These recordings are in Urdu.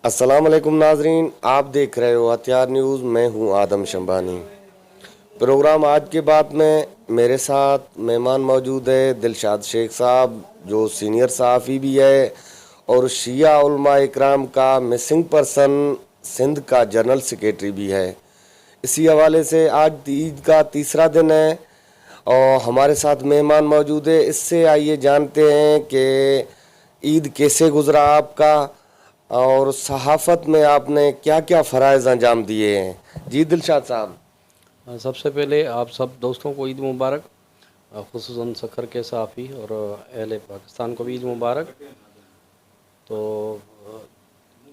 السلام علیکم ناظرین، آپ دیکھ رہے ہو ہتھیار نیوز۔ میں ہوں آدم شمبانی۔ پروگرام آج کے بعد میں میرے ساتھ مہمان موجود ہے دلشاد شیخ صاحب، جو سینئر صحافی بھی ہے اور شیعہ علماء اکرام کا مسنگ پرسن سندھ کا جنرل سیکریٹری بھی ہے۔ اسی حوالے سے آج عید کا تیسرا دن ہے اور ہمارے ساتھ مہمان موجود ہے۔ اس سے آئیے جانتے ہیں کہ عید کیسے گزرا آپ کا اور صحافت میں آپ نے کیا کیا فرائض انجام دیے ہیں۔ جی دلشاد صاحب۔ سب سے پہلے آپ سب دوستوں کو عید مبارک، خصوصاً سکھر کے صحافی اور اہل پاکستان کو بھی عید مبارک۔ تو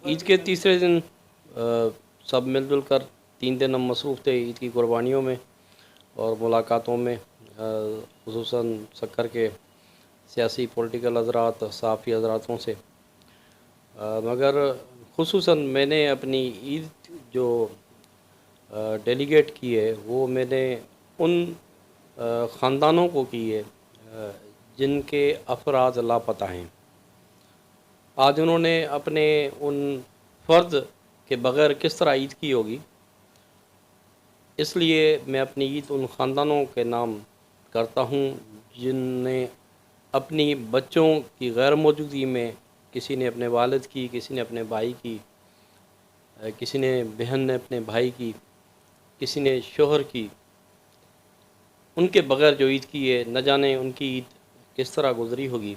عید کے تیسرے دن سب مل جل کر 3 دن ہم مصروف تھے عید کی قربانیوں میں اور ملاقاتوں میں، خصوصاً سکھر کے سیاسی پولیٹیکل حضرات، صحافی حضراتوں سے۔ مگر خصوصاً میں نے اپنی عید جو ڈیلیگیٹ کی ہے وہ میں نے ان خاندانوں کو کی ہے جن کے افراد لاپتہ ہیں۔ آج انہوں نے اپنے ان فرد کے بغیر کس طرح عید کی ہوگی، اس لیے میں اپنی عید ان خاندانوں کے نام کرتا ہوں جن نے اپنی بچوں کی غیر موجودگی میں، کسی نے اپنے والد کی، کسی نے اپنے بھائی کی، کسی نے بہن نے اپنے بھائی کی، کسی نے شوہر کی، ان کے بغیر جو عید کی ہے، نہ جانے ان کی عید کس طرح گزری ہوگی۔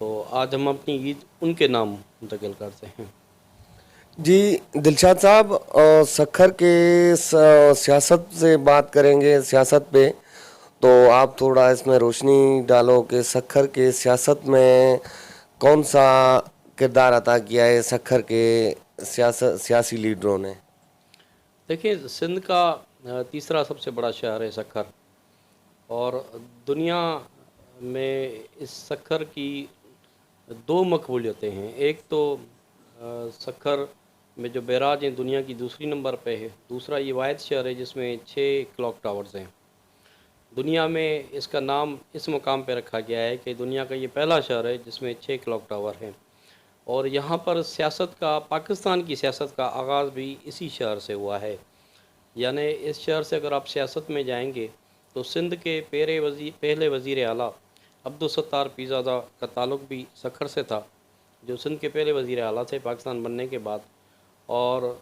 تو آج ہم اپنی عید ان کے نام منتقل کرتے ہیں۔ جی دلشاد صاحب، سکھر کے سیاست سے بات کریں گے، سیاست پہ تو آپ تھوڑا اس میں روشنی ڈالو کہ سکھر کے سیاست میں کون سا کردار ادا کیا ہے سکھر کے سیاسی لیڈروں نے۔ دیکھیں، سندھ کا تیسرا سب سے بڑا شہر ہے سکھر، اور دنیا میں اس سکھر کی 2 مقبولیتیں ہیں۔ ایک تو سکھر میں جو بیراج ہیں دنیا کی دوسری نمبر پہ ہے، دوسرا یہ واحد شہر ہے جس میں 6 کلاک ٹاورز ہیں۔ دنیا میں اس کا نام اس مقام پہ رکھا گیا ہے کہ دنیا کا یہ پہلا شہر ہے جس میں 6 کلاک ٹاور ہیں، اور یہاں پر سیاست کا، پاکستان کی سیاست کا آغاز بھی اسی شہر سے ہوا ہے۔ یعنی اس شہر سے اگر آپ سیاست میں جائیں گے تو سندھ کے پہلے وزیر اعلیٰ عبدالستار پیرزادہ کا تعلق بھی سکھر سے تھا، جو سندھ کے پہلے وزیر اعلیٰ تھے پاکستان بننے کے بعد۔ اور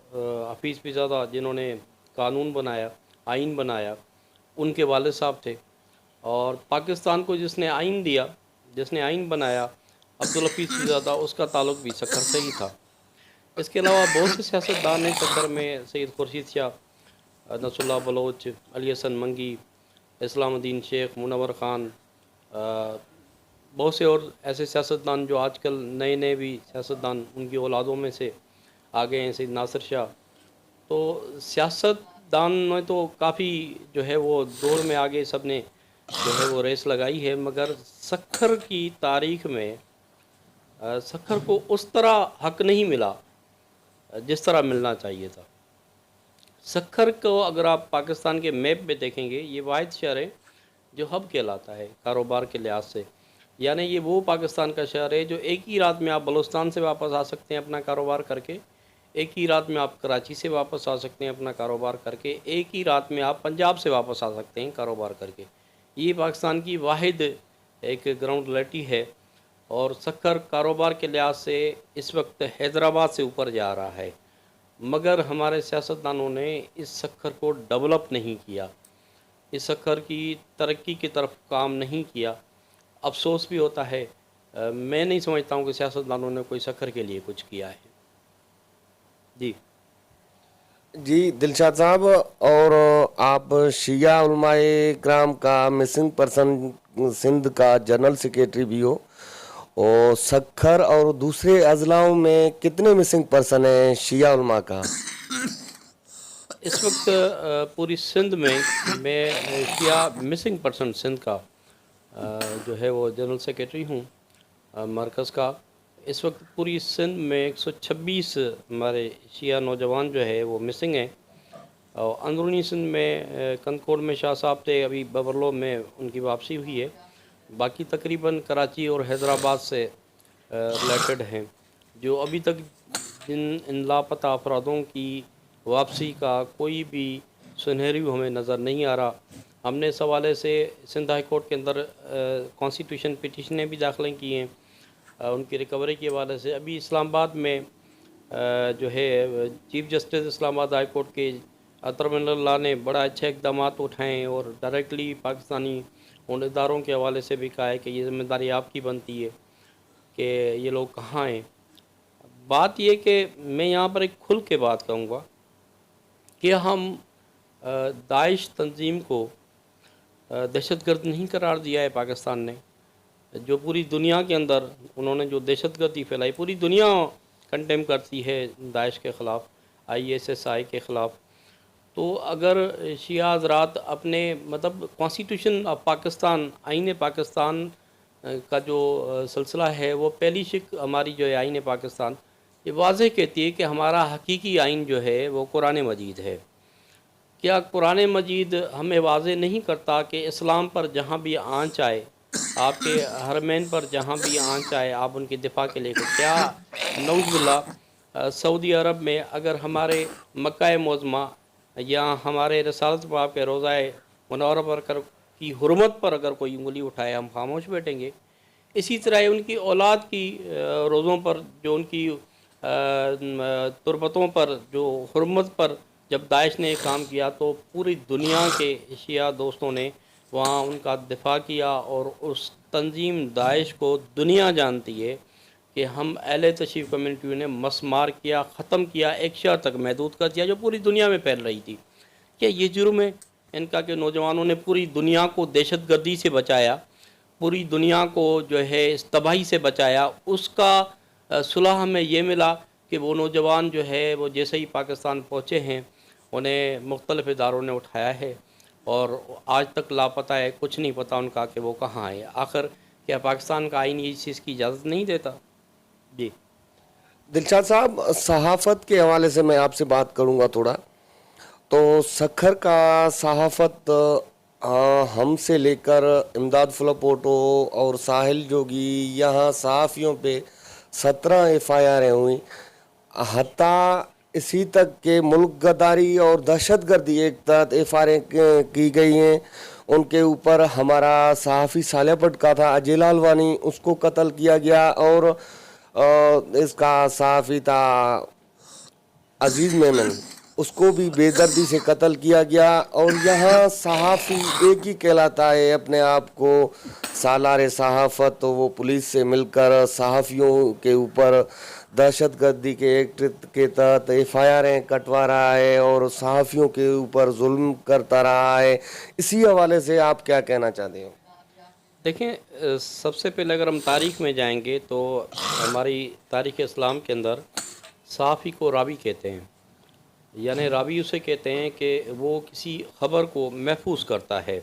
حفیظ پیرزادہ جنہوں نے قانون بنایا، آئین بنایا، ان کے والد صاحب تھے۔ اور پاکستان کو جس نے آئین دیا، جس نے آئین بنایا، عبدالحفیظ پیرزادہ، اس کا تعلق بھی سکھر سے ہی تھا۔ اس کے علاوہ بہت سے سیاستدان ہیں سکھر میں، سید خورشید شاہ، نصر اللہ بلوچ، علی حسن منگی، اسلام الدین شیخ، منور خان، بہت سے اور ایسے سیاستدان جو آج کل نئے نئے بھی سیاستدان ان کی اولادوں میں سے آگے ہیں، سید ناصر شاہ۔ تو سیاست دان میں تو کافی جو ہے وہ دور میں آگے سب نے جو ہے وہ ریس لگائی ہے، مگر سکھر کی تاریخ میں سکھر کو اس طرح حق نہیں ملا جس طرح ملنا چاہیے تھا۔ سکھر کو اگر آپ پاکستان کے میپ میں دیکھیں گے، یہ واحد شہر ہے جو ہب کہلاتا ہے کاروبار کے لحاظ سے۔ یعنی یہ وہ پاکستان کا شہر ہے جو ایک ہی رات میں آپ بلوچستان سے واپس آ سکتے ہیں اپنا کاروبار کر کے، ایک ہی رات میں آپ کراچی سے واپس آ سکتے ہیں اپنا کاروبار کر کے، ایک ہی رات میں آپ پنجاب سے واپس آ سکتے ہیں کاروبار کر کے۔ یہ پاکستان کی واحد ایک گراؤنڈ ریلٹی ہے، اور سکھر کاروبار کے لحاظ سے اس وقت حیدرآباد سے اوپر جا رہا ہے، مگر ہمارے سیاستدانوں نے اس سکھر کو ڈیولپ نہیں کیا، اس سکھر کی ترقی کی طرف کام نہیں کیا۔ افسوس بھی ہوتا ہے، میں نہیں سمجھتا ہوں کہ سیاستدانوں نے کوئی سکھر کے لیے کچھ کیا ہے۔ جی جی دلشاد صاحب، اور آپ شیعہ علماء کرام کا مسنگ پرسن سندھ کا جنرل سیکریٹری بھی ہو، اور سکھر اور دوسرے اضلاعوں میں کتنے مسنگ پرسن ہیں شیعہ علماء کا؟ اس وقت پوری سندھ میں شیعہ مسنگ پرسن سندھ کا جو ہے وہ جنرل سیکریٹری ہوں مرکز کا۔ اس وقت پوری سندھ میں 126 ہمارے شیعہ نوجوان جو ہے وہ مسنگ ہیں، اور اندرونی سندھ میں کنکوڑ میں شاہ صاحب تھے، ابھی ببرلو میں ان کی واپسی ہوئی ہے، باقی تقریباً کراچی اور حیدرآباد سے ریلیٹڈ ہیں۔ جو ابھی تک ان لاپتہ افرادوں کی واپسی کا کوئی بھی سنہریو ہمیں نظر نہیں آ رہا۔ ہم نے اس حوالے سے سندھ ہائی کورٹ کے اندر کانسٹیٹیوشن پٹیشنیں بھی داخل کی ہیں ان کی ریکوری کے حوالے سے۔ ابھی اسلام آباد میں جو ہے چیف جسٹس اسلام آباد ہائی کورٹ کے اطہر من اللہ نے بڑا اچھے اقدامات اٹھائے ہیں اور ڈائریکٹلی پاکستانی ان اداروں کے حوالے سے بھی کہا ہے کہ یہ ذمہ داری آپ کی بنتی ہے کہ یہ لوگ کہاں ہیں۔ بات یہ کہ میں یہاں پر ایک کھل کے بات کہوں گا کہ ہم داعش تنظیم کو دہشت گرد نہیں قرار دیا ہے پاکستان نے۔ جو پوری دنیا کے اندر انہوں نے جو دہشت گردی پھیلائی، پوری دنیا کنڈیم کرتی ہے داعش کے خلاف، ISIS کے خلاف۔ تو اگر شیعہ حضرات اپنے مطلب کانسٹیٹیوشن آف پاکستان، آئین پاکستان کا جو سلسلہ ہے، وہ پہلی شق ہماری جو ہے آئین پاکستان یہ واضح کہتی ہے کہ ہمارا حقیقی آئین جو ہے وہ قرآن مجید ہے۔ کیا قرآن مجید ہمیں واضح نہیں کرتا کہ اسلام پر جہاں بھی آنچ آئے، آپ کے حرمین پر جہاں بھی آنچ آئے، آپ ان کی دفاع کے لے کے کیا نعوذ باللہ سعودی عرب میں اگر ہمارے مکہ معظمہ یا ہمارے رسالت پاک کے روضہ منورہ پر کی حرمت پر اگر کوئی انگلی اٹھائے ہم خاموش بیٹھیں گے؟ اسی طرح ان کی اولاد کی روزوں پر جو ان کی تربتوں پر جو حرمت پر جب داعش نے کام کیا تو پوری دنیا کے شیعہ دوستوں نے وہاں ان کا دفاع کیا، اور اس تنظیم داعش کو دنیا جانتی ہے کہ ہم اہل تشریف کمیونٹی نے مسمار کیا، ختم کیا، ایک شہر تک محدود کر دیا جو پوری دنیا میں پھیل رہی تھی۔ کیا یہ جرم ہے ان کا کہ نوجوانوں نے پوری دنیا کو دہشت گردی سے بچایا، پوری دنیا کو جو ہے اس تباہی سے بچایا؟ اس کا صلح ہمیں یہ ملا کہ وہ نوجوان جو ہے وہ جیسے ہی پاکستان پہنچے ہیں انہیں مختلف اداروں نے اٹھایا ہے اور آج تک لاپتہ ہے، کچھ نہیں پتہ ان کا کہ وہ کہاں ہے۔ آخر کیا پاکستان کا آئین اس چیز کی اجازت نہیں دیتا؟ جی دلشاد صاحب، صحافت کے حوالے سے میں آپ سے بات کروں گا تھوڑا۔ تو سکھر کا صحافت ہم سے لے کر امداد فلپوٹو اور ساحل جوگی، یہاں صحافیوں پہ 17 FIR ہوئیں، حتیٰ اسی تک کہ ملک گداری اور دہشت گردی ایک تحت FIR کی گئی ہیں۔ ان کے اوپر ہمارا صحافی سالیہ پٹ کا تھا اجے لالوانی، اس کو قتل کیا گیا، اور اس کا صحافی تھا عزیز میمن، اس کو بھی بے دردی سے قتل کیا گیا۔ اور یہاں صحافی ایک ہی کہلاتا ہے اپنے آپ کو سالار صحافت، تو وہ پولیس سے مل کر صحافیوں کے اوپر دہشت گردی کے ایکٹ کے تحت FIR کٹوا رہا ہے اور صحافیوں کے اوپر ظلم کرتا رہا ہے۔ اسی حوالے سے آپ کیا کہنا چاہتے ہیں؟ دیکھیں، سب سے پہلے اگر ہم تاریخ میں جائیں گے تو ہماری تاریخ اسلام کے اندر صحافی کو راوی کہتے ہیں، یعنی راوی اسے کہتے ہیں کہ وہ کسی خبر کو محفوظ کرتا ہے،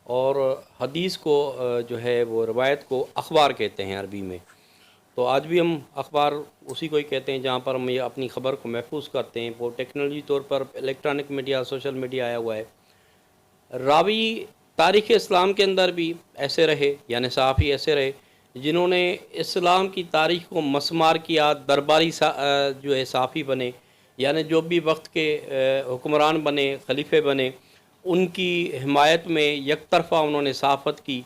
اور حدیث کو جو ہے وہ روایت کو اخبار کہتے ہیں عربی میں۔ تو آج بھی ہم اخبار اسی کو ہی کہتے ہیں جہاں پر ہم یہ اپنی خبر کو محفوظ کرتے ہیں۔ وہ ٹیکنالوجی طور پر الیکٹرانک میڈیا، سوشل میڈیا آیا ہوا ہے۔ راوی تاریخ اسلام کے اندر بھی ایسے رہے، یعنی صحافی ایسے رہے جنہوں نے اسلام کی تاریخ کو مسمار کیا، درباری جو ہے صحافی بنے، یعنی جو بھی وقت کے حکمران بنے، خلیفے بنے، ان کی حمایت میں یک طرفہ انہوں نے صحافت کی،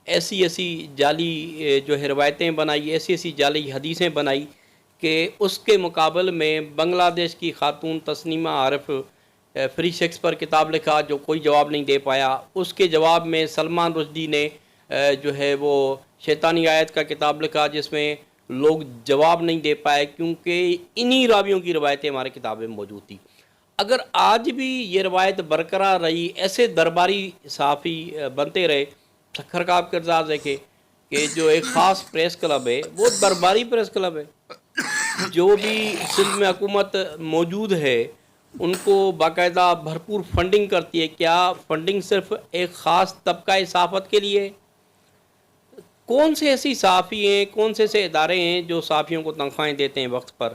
ایسی ایسی جعلی جو ہے روایتیں بنائی، ایسی ایسی جعلی حدیثیں بنائی کہ اس کے مقابل میں بنگلہ دیش کی خاتون تسنیمہ عارف فری سیکس پر کتاب لکھا جو کوئی جواب نہیں دے پایا۔ اس کے جواب میں سلمان رشدی نے جو ہے وہ شیطانی آیت کا کتاب لکھا جس میں لوگ جواب نہیں دے پائے، کیونکہ انہی راویوں کی روایتیں ہمارے کتابیں موجود تھیں۔ اگر آج بھی یہ روایت برقرار رہی، ایسے درباری صحافی بنتے رہے، سکھر کا آپ کردار دیکھیں کہ جو ایک خاص پریس کلب ہے وہ درباری پریس کلب ہے، جو بھی سندھ میں حکومت موجود ہے ان کو باقاعدہ بھرپور فنڈنگ کرتی ہے۔ کیا فنڈنگ صرف ایک خاص طبقہ صحافت کے لیے؟ کون سے ایسی صحافی ہیں، کون سے ایسے ادارے ہیں جو صحافیوں کو تنخواہیں دیتے ہیں وقت پر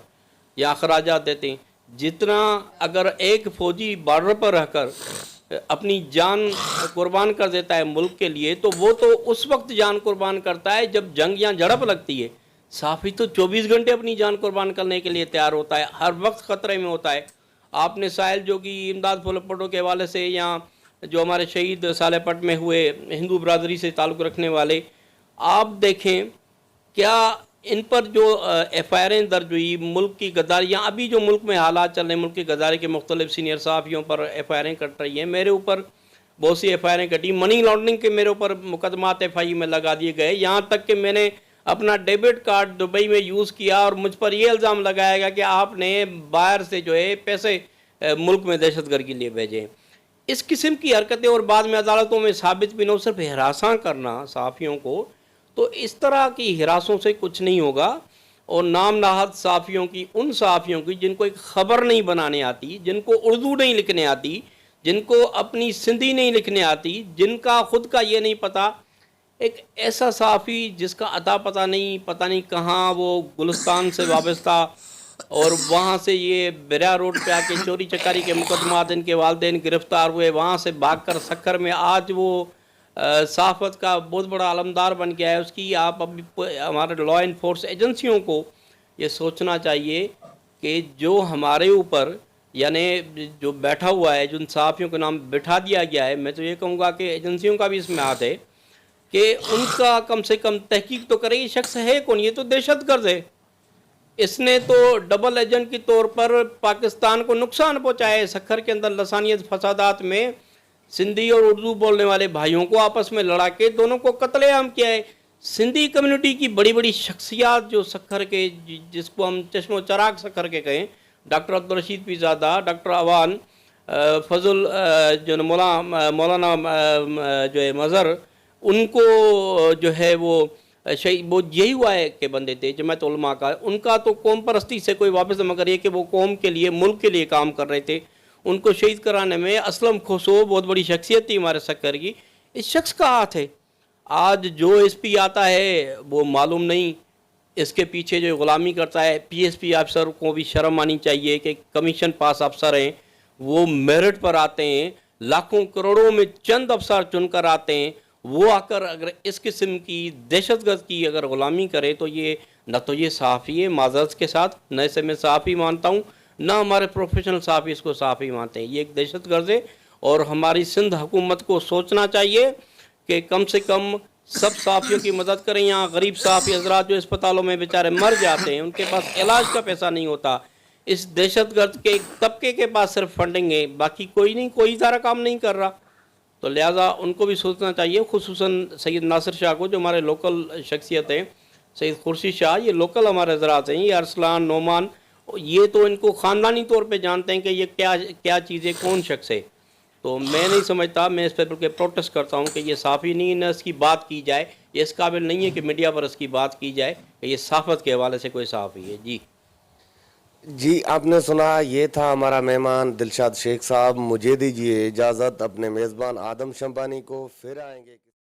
یا اخراجات دیتے ہیں؟ جتنا اگر ایک فوجی بارڈر پر رہ کر اپنی جان قربان کر دیتا ہے ملک کے لیے، تو وہ تو اس وقت جان قربان کرتا ہے جب جنگ یا جھڑپ لگتی ہے۔ صحافی تو 24 گھنٹے اپنی جان قربان کرنے کے لیے تیار ہوتا ہے، ہر وقت خطرے میں ہوتا ہے. آپ نے ساحل جوگی، امداد پھولپٹو کے حوالے سے، یا جو ہمارے شہید سالے پٹ میں ہوئے ہندو برادری سے تعلق رکھنے والے، آپ دیکھیں کیا ان پر جو ایف آئی آریں درج ہوئی ملک کی غداری، یا ابھی جو ملک میں حالات چل رہے ہیں ملک کی غداری کے مختلف سینئر صحافیوں پر ایف آئی آریں کٹ رہی ہیں. میرے اوپر بہت سی ایف آئی آریں کٹی، منی لانڈرنگ کے میرے اوپر مقدمات ایف آئی میں لگا دیے گئے، یہاں تک کہ میں نے اپنا ڈیبٹ کارڈ دبئی میں یوز کیا اور مجھ پر یہ الزام لگایا گیا کہ آپ نے باہر سے جو ہے پیسے ملک میں دہشت گرد کے لیے بھیجے. اس قسم کی حرکتیں اور بعد میں عدالتوں میں ثابت بھی نہ ہو، صرف ہراساں کرنا صحافیوں کو، تو اس طرح کی ہراسوں سے کچھ نہیں ہوگا. اور نام نہاد صحافیوں کی، ان صحافیوں کی جن کو ایک خبر نہیں بنانے آتی، جن کو اردو نہیں لکھنے آتی، جن کو اپنی سندھی نہیں لکھنے آتی، جن کا خود کا یہ نہیں پتہ، ایک ایسا صحافی جس کا عطا پتہ نہیں کہاں وہ گلستان سے وابستہ، اور وہاں سے یہ بریا روڈ پہ آ کے چوری چکاری کے مقدمات، ان کے والدین گرفتار ہوئے، وہاں سے بھاگ کر سکھر میں آج وہ صحافت کا بہت بڑا علمدار بن گیا ہے. اس کی آپ ابھی ہمارے لا انفورس ایجنسیوں کو یہ سوچنا چاہیے کہ جو ہمارے اوپر یعنی جو بیٹھا ہوا ہے، جن صحافیوں کا نام بٹھا دیا گیا ہے، میں تو یہ کہوں گا کہ ایجنسیوں کا بھی اس میں ہاتھ ہے کہ ان کا کم سے کم تحقیق تو کرے. یہ شخص ہے کون؟ یہ تو دہشت گرد ہے. اس نے تو ڈبل ایجنٹ کے طور پر پاکستان کو نقصان پہنچایا ہے. سکھر کے اندر لسانیت فسادات میں سندھی اور اردو بولنے والے بھائیوں کو آپس میں لڑا کے دونوں کو قتل عام کیا ہے. سندھی کمیونٹی کی بڑی بڑی شخصیات جو سکھر کے، جس کو ہم چشم و چراغ سکھر کے کہیں، ڈاکٹر عبدالرشید پیرزادہ، ڈاکٹر عوان، فضل، جو مولانا جو ہے مظہر، ان کو جو ہے وہ یہی ہوا ہے کہ بندے تھے جماعت علماء کا. ان کا تو قوم پرستی سے کوئی واپس، مگر یہ کہ وہ قوم کے لیے، ملک کے لیے کام کر رہے تھے. ان کو شہید کرانے میں اسلم کھوسو بہت بڑی شخصیت تھی ہمارے سکر کی. اس شخص کا ہاتھ ہے. آج جو ایس پی آتا ہے وہ معلوم نہیں اس کے پیچھے جو غلامی کرتا ہے. پی ایس پی افسر کو بھی شرم آنی چاہیے کہ کمیشن پاس افسر ہیں، وہ میرٹ پر آتے ہیں، لاکھوں کروڑوں میں چند افسر چن کر آتے ہیں. وہ آ کر اگر اس قسم کی دہشت گرد کی اگر غلامی کرے تو یہ نہ تو یہ صحافی ہے معذرت کے ساتھ، نہ اسے میں صحافی مانتا ہوں، نہ ہمارے پروفیشنل صحافی اس کو صحافی مانتے ہیں. یہ ایک دہشت گرد ہے. اور ہماری سندھ حکومت کو سوچنا چاہیے کہ کم سے کم سب صحافیوں کی مدد کریں. یہاں غریب صحافی حضرات جو اسپتالوں میں بیچارے مر جاتے ہیں، ان کے پاس علاج کا پیسہ نہیں ہوتا. اس دہشت گرد کے ایک طبقے کے پاس صرف فنڈنگ ہے، باقی کوئی نہیں، کوئی ادارہ کام نہیں کر رہا. تو لہٰذا ان کو بھی سوچنا چاہیے، خصوصاً سید ناصر شاہ کو جو ہمارے لوکل شخصیت ہیں، سید خورشید شاہ، یہ لوکل ہمارے حضرات ہیں، یہ ارسلان، نعمان، یہ تو ان کو خاندانی طور پہ جانتے ہیں کہ یہ کیا چیز ہے، کون شخص ہے. تو میں نہیں سمجھتا، میں اس پہ بلکہ پروٹیسٹ کرتا ہوں کہ یہ صحافی نہیں، نہ اس کی بات کی جائے. یہ اس قابل نہیں ہے کہ میڈیا پر اس کی بات کی جائے کہ یہ صحافت کے حوالے سے کوئی صحافی ہے. جی آپ نے سنا، یہ تھا ہمارا مہمان دلشاد شیخ صاحب. مجھے دیجیے اجازت، اپنے میزبان آدم شمبانی کو پھر آئیں گے.